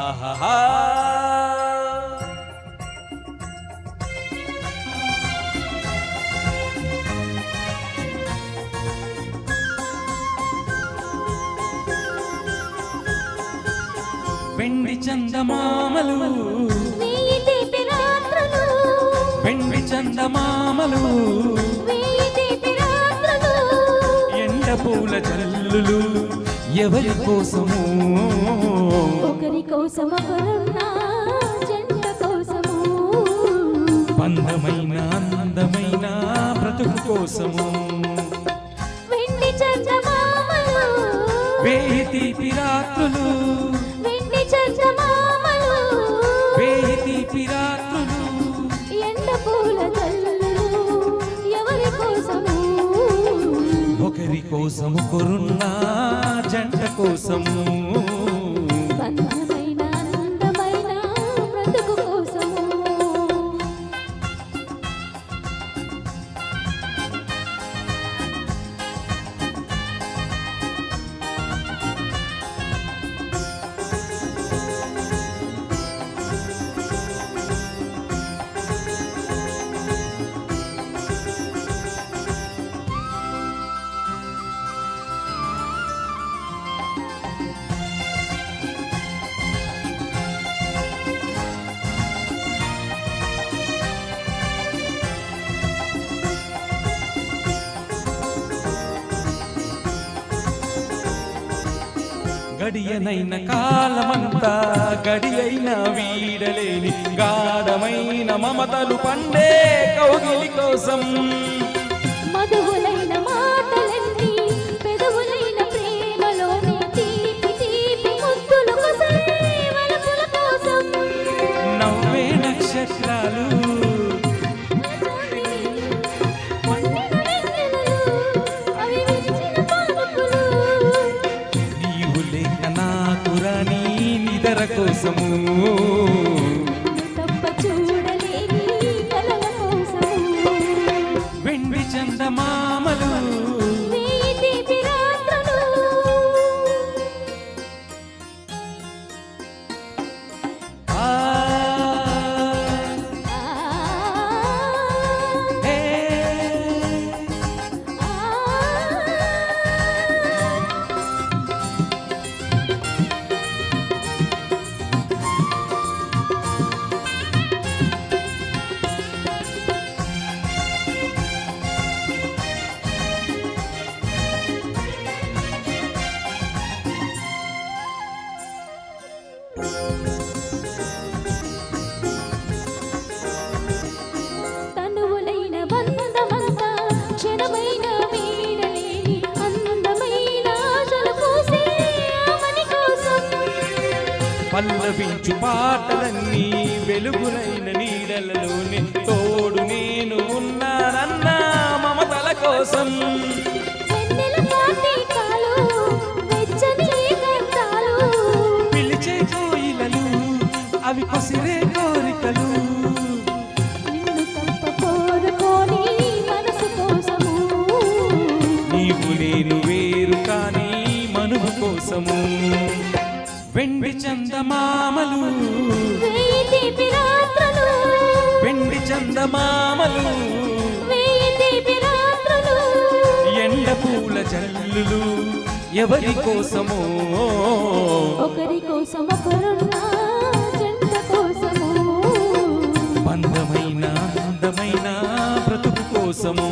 ఆహాహాహా వెండి చందమామలు వెండి చందమామలు ఎండ పూల జల్లులు ఎవరి కోసము ఒకరి కోసము జంట కోసము అందమైన అందమైన బ్రతుకు కోసము వెండి చందమామలు వేయి తీపి రాత్రులు వెండి చందమామలు వేయి తీపి రాత్రులు ఎండ పూల జల్లులు ఎవరి కోసము ఒకరి కోసము కొరున్నా జంట కోసము అందమైన అందమైన బ్రతుకు కోసము గడియనైన కాలమంతా గడియైన వీడలేని గాఢమైన మమతలు పండే కౌగిలి కోసం మధువులైన మాటలన్నీ పెదవులైన ప్రేమలోని తీపి తీపి ముద్దుల కోసం వలపుల కోసం నవ్వే నక్షత్రాలు అవి విరిచిన పానుపులు నీవు లేక నాకురాని నిదర కోసము తప్ప చూడలేని కలల కోసము వెండి చందమామలు వేయి తీపి రాత్రులు ఆ హే తనువులైన బంధమంతా క్షణమైన వీడలేని అందమైన ఆశలు పూసే ఆమని కోసం పల్లవించు పాటలన్నీ వెలుగులైన నీడలలోనే తోడు నేను ఉన్నానన్న మమతల కోసం వెన్నెల కార్తీకాలు వెచ్చని ఏకాంతాలు పిలిచే కోయిలలు అవి కొసిరే కోరికలు నిన్ను తప్ప కోరుకోని మనసు కోసము నీవు నేను వేరు కానీ మనువు కోసము వెండి చందమామలు వేయి తీపి రాత్రులు వెండి చందమామలు వేయి తీపి రాత్రులు ఎండ పూల జల్లులు ఎవరి కోసమో ఒకరి కోసం ఒకరున్నా జంట కోసము అందమైన అందమైన బ్రతుకు కోసము